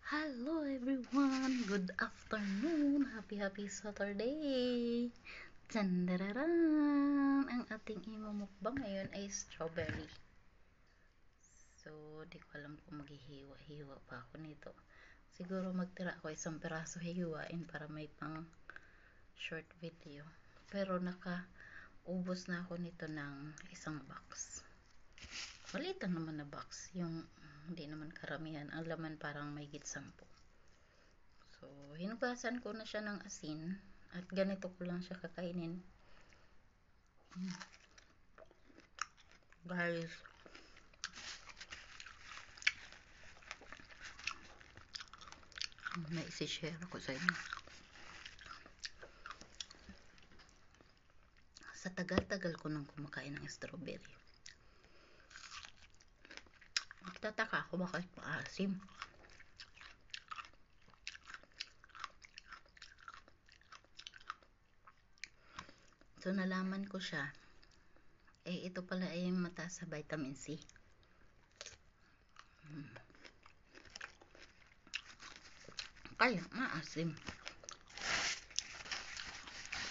Hello everyone! Good afternoon! Happy Saturday! Tandararan! Ang ating imumukbang ngayon ay strawberry. So, di ko alam kung maghihiwa-hiwa pa ako nito. Siguro magtira ako isang piraso hihiwain para may pang short video. Pero nakaubos na ako nito ng isang box. Maliit lang naman na box. Yung hindi naman karamihan. Ang laman parang may git 10. So, hinugasan ko na siya ng asin at ganito ko lang siya kakainin. Guys, may isi-share ako sa inyo. Sa tagal-tagal ko nang kumakain ng strawberry, nagtataka ako bakit maasim. So, nalaman ko siya. Ito pala ay mataas sa vitamin C. Kaya, maasim.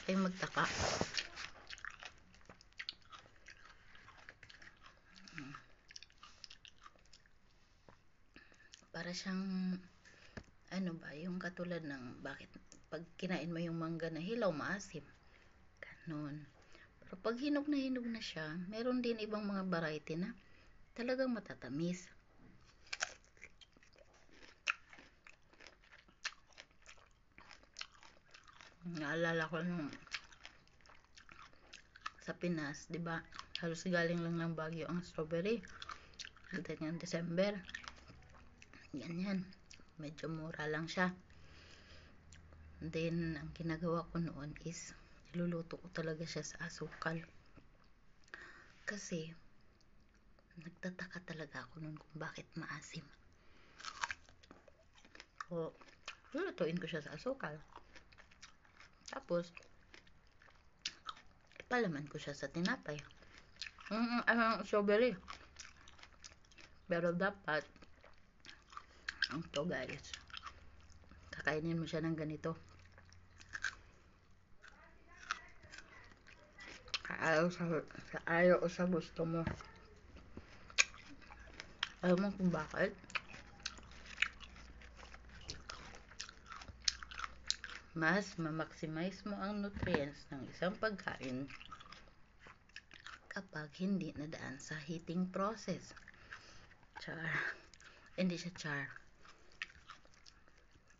Ay magtaka. Para siyang, ano ba, yung katulad ng bakit pag kinain mo yung mangga na hilaw, maasim. Ganon. Pero pag hinog na siya, meron din ibang mga variety na talagang matatamis. Naalala ko nung sa Pinas, 'di ba? Halos galing lang ng Baguio ang strawberry. Dito ng December. Ganyan. Medyo mura lang siya. Then, ang ginagawa ko noon is niluluto ko talaga siya sa asukal. Kasi nagtataka talaga ako noon kung bakit maasim. So, lulutuin ko siya sa asukal. Tapos, ipalaman ko siya sa tinapay. Strawberry. Pero dapat, ito guys, kakainin mo siya ng ganito. Ayaw sa gusto mo. Alam mo kung bakit? Mas ma-maximize mo ang nutrients ng isang pagkain kapag hindi nadaan sa heating process. Char. Hindi siya char.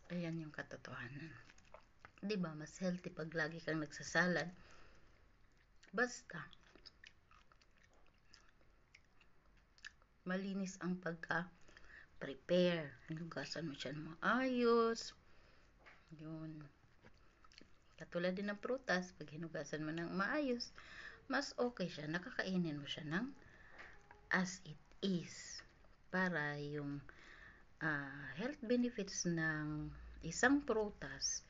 Ayan yung katotohanan. Diba, mas healthy pag lagi kang nagsasalad. Basta, malinis ang pagka-prepare. Hinugasan mo siya ng maayos. Yun. Katulad din ng prutas, pag hinugasan mo ng maayos, mas okay siya. Nakakainin mo siya ng as it is. Para yung health benefits ng isang prutas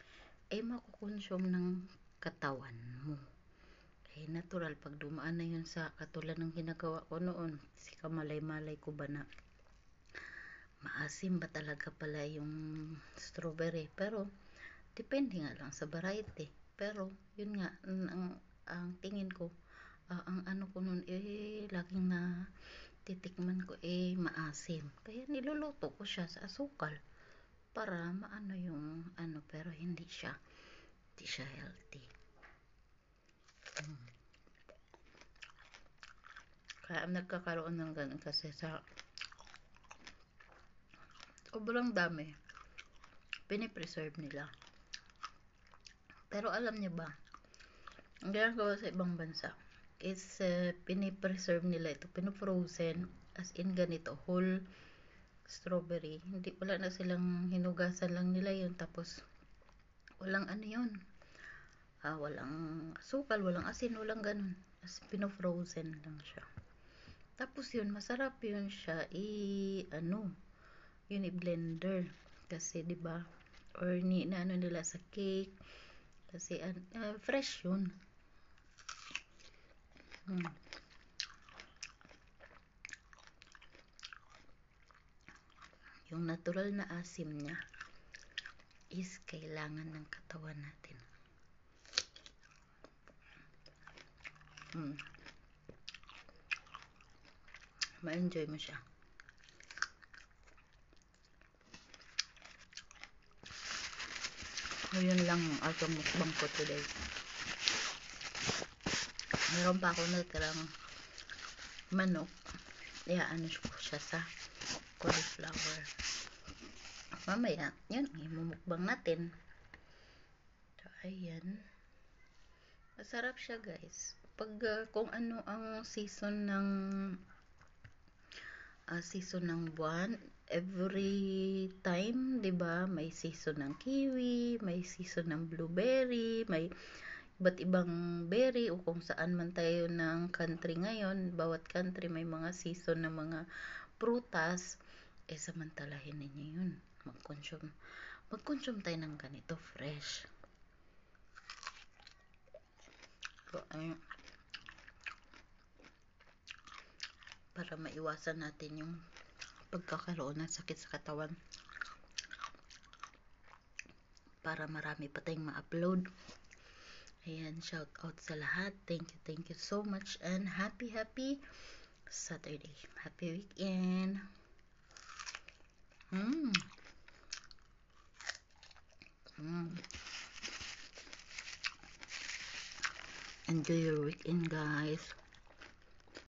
ay makukonsume ng katawan mo. Natural pag dumaan na yun sa katulad ng ginagawa ko noon. Kasi kamalay-malay ko ba na maasim ba talaga pala yung strawberry. Pero depende nga lang sa variety. Pero yun nga, ang tingin ko, ang ano ko noon laging na titikman ko maasim. Kaya niluluto ko siya sa asukal para maano yung ano, pero hindi siya healthy. Kaya nagkakaroon ng ganun kasi sa sobrang dami pinipreserve nila. Pero alam niyo ba, ang ginagawa sa ibang bansa is pinipreserve nila ito, pinofrozen as in ganito, whole strawberry. Hindi, wala na silang hinugasan lang nila yun, tapos walang ano yun, walang asukal, walang asin, walang ganun, as pinofrozen lang siya. Tapos yun, masarap yun siya yun i-blender kasi 'di ba, or na ano nila sa cake kasi fresh yun. yung natural na asim niya is kailangan ng katawan natin. Ma-enjoy mo siya. Yun lang ang ating mukbang ko today. Meron pa ako natirang manok. Iaano ko siya sa cauliflower. Mamaya, yan, imumukbang natin. So, ayan. Masarap siya, guys. Pag kung ano ang season ng buwan, every time, 'di ba? May season ng kiwi, may season ng blueberry, may iba't ibang berry o kung saan man tayo ng country ngayon, bawat country may mga season ng mga prutas, samantalahin ninyo yun. Mag-consume tayo ng ganito, fresh. So, para maiwasan natin yung pagkakaroon ng sakit sa katawan. Para marami pa tayong ma-upload. Ayan, shout out sa lahat. Thank you so much and happy Saturday. Happy weekend. Enjoy your weekend, guys.